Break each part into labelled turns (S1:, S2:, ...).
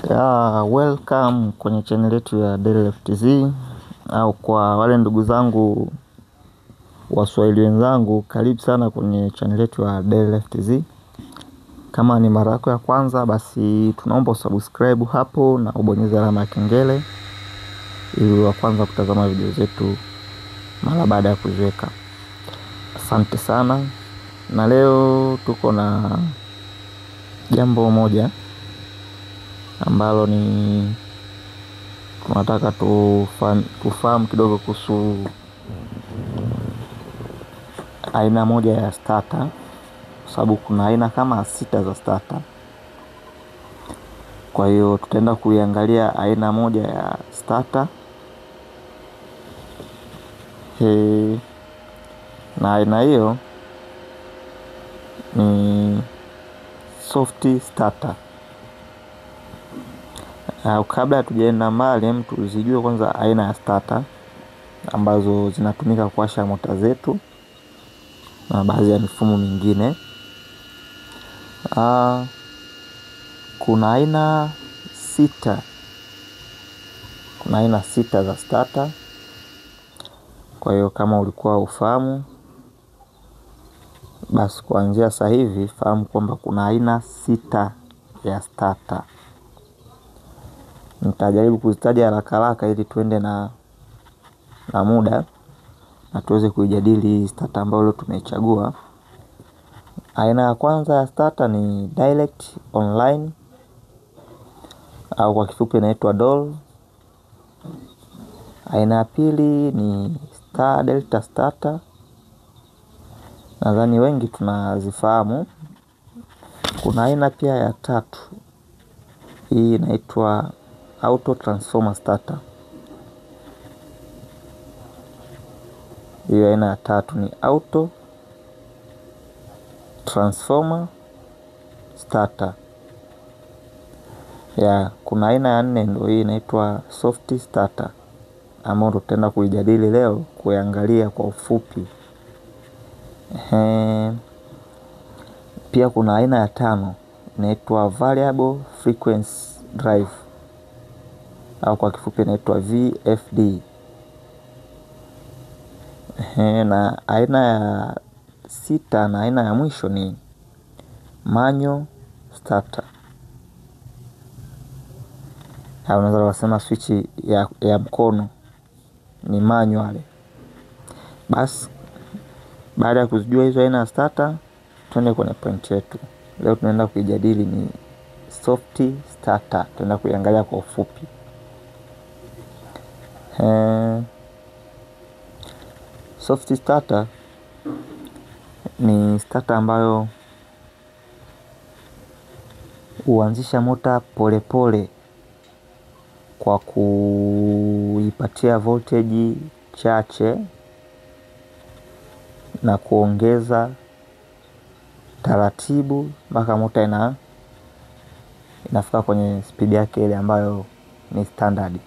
S1: Welcome kwenye channel yetu ya Daily FTZ, au kwa wale ndugu zangu Waswahili wenzangu, karibu sana kwenye channel yetu ya Daily FTZ. Kama ni mara yako ya kwanza, basi tunaomba usubscribe hapo na ubonyeze alama ya kengele ili wa kwanza kutazama video zetu mara baada ya kuziweka. Asante sana. Na leo tuko na jambo moja ambalo ni tunataka tufahamu kidogo kuhusu aina moja ya starter, sababu kuna aina kama 6 za starter. Kwa hiyo tutaenda kuiangalia aina moja ya starter. Na aina hiyo ni soft starter. Kabla hatujaenda mbali, tuzijue kwanza aina ya starter ambazo zinatumika kuwasha mota zetu na baadhi ya mifumo mingine. Kuna aina 6. Kuna aina 6 za starter. Kwa hiyo kama ulikuwa ufahamu, basi kuanzia sasa hivi fahamu kwamba kuna aina 6 ya starter. Nitajaribu kuzitaja haraka ili tuende na muda na tuweze kujadili starter ambayo tumeichagua. Aina ya kwanza ya starter ni direct online, au kwa kifupi inaitwa DOL. Aina ya pili ni Star Delta starter. Nadhani wengi tunazifahamu. Kuna aina pia ya 3. Hii inaitwa Auto Transformer starter. Hiyo aina ya 3 ni Auto Transformer starter. Kuna aina ya 4, ndio hii inaitwa soft starter, ambayo tutaenda kuijadili leo, kuangalia kwa ufupi. Pia kuna aina ya 5 inaitwa variable frequency drive, au kwa kifupi inaitwa VFD. Na aina ya 6 na aina ya mwisho ni manual starter. Unaweza kusema switch ya mkono ni manual. Basi baada ya kujua hizo aina ya starter, tuende kwenye point yetu. Leo tunaenda kujadili ni soft starter. Tunaenda kuiangalia kwa ufupi. Soft starter ni starter ambayo huanzisha mota polepole kwa kuipatia voltage chache na kuongeza taratibu mpaka mota inafika kwenye speed yake ile ambayo ni standard.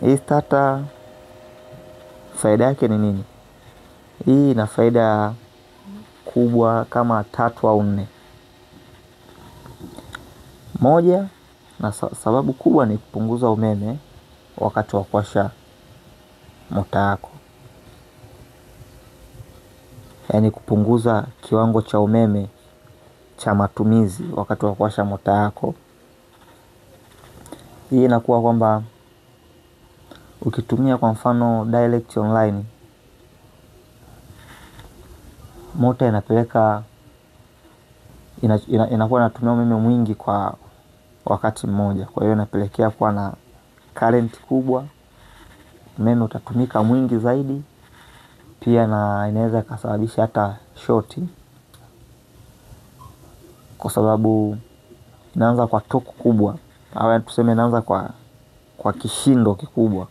S1: Hii starter faida yake ni nini? Hii ina faida kubwa kama 3 au 4. Moja, na sababu kubwa ni kupunguza umeme wakati wa kuwasha mota yako. Yaani kupunguza kiwango cha umeme cha matumizi wakati wa kuwasha mota yako. Hii inakuwa kwamba ukitumia kwa mfano direct online, mota inakuwa inatumia umeme mwingi kwa wakati mmoja. Kwa hiyo inapelekea kuwa na current kubwa, umeme utatumika mwingi zaidi. Pia na inaweza kusababisha hata short, kwa sababu inaanza kwa torque kubwa, au tuseme inaanza kwa kishindo kikubwa.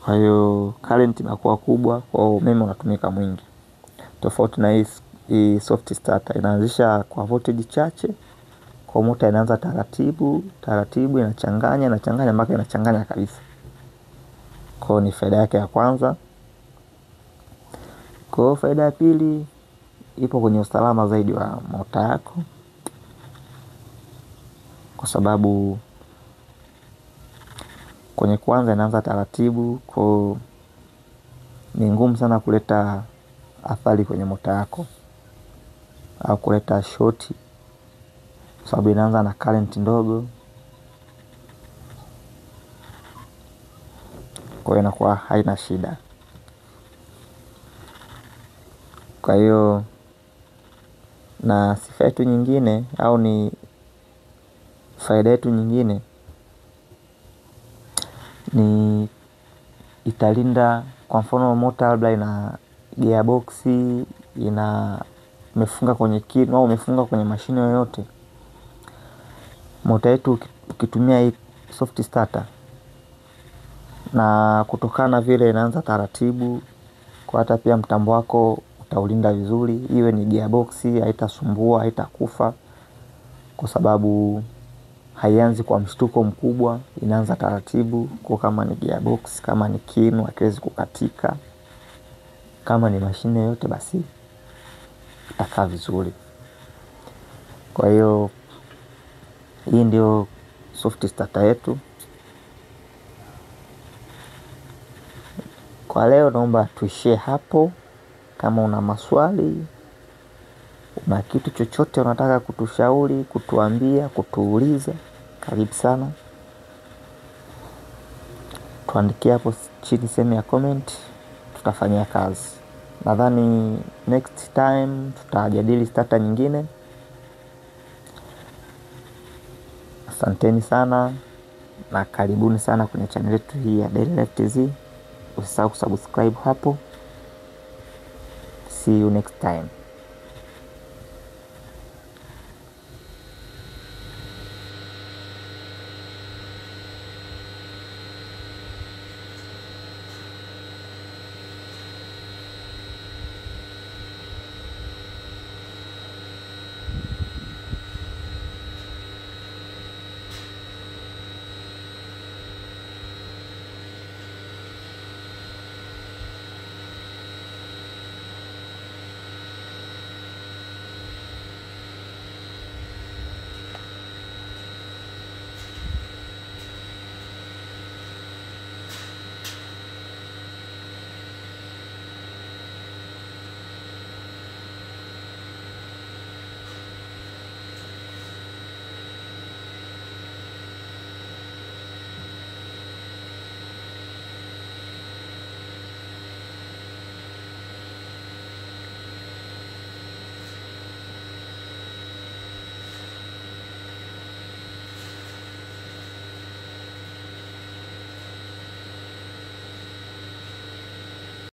S1: Kwa hiyo current inakuwa kubwa, kwa umeme unatumika mwingi. Tofauti na hii soft starter, inaanzisha kwa voltage chache, kwa mota inaanza taratibu inachanganya mpaka inachanganya kabisa. Kwa ni faida yake ya kwanza. Kwa faida ya pili, ipo kwenye usalama zaidi wa mota yako. kwa sababu kwenye kuanza inaanza taratibu, kwa ni ngumu sana kuleta athari kwenye mota yako au kuleta shoti, kwa sababu inaanza na current ndogo, kwa hiyo inakuwa haina shida. Kwa hiyo na sifa yetu nyingine au ni faida yetu nyingine ni italinda, kwa mfano mota labda ina gearbox, imefunga kwenye kinu au imefunga kwenye mashine yoyote. Mota yetu ukitumia hii soft starter, na kutokana vile inaanza taratibu, kwa hata pia mtambo wako utaulinda vizuri. Iwe ni gearbox, haitasumbua, haitakufa, kwa sababu haianzi kwa mshtuko mkubwa, inaanza taratibu. Kwa kama ni gearbox, kama ni kinu hakiwezi kukatika, kama ni mashine yote basi itakaa vizuri. Kwa hiyo hii ndio soft starter yetu. Kwa leo naomba tuishie hapo. Kama una maswali, una kitu chochote unataka kutushauri, kutuambia, kutuuliza, karibu sana. Tuandikie hapo chini sehemu ya comment, tutafanyia kazi. Nadhani next time tutajadili starter nyingine. Asanteni sana na karibuni sana kwenye channel yetu hii ya Daily Life TZ. Usisahau kusubscribe hapo. See you next time.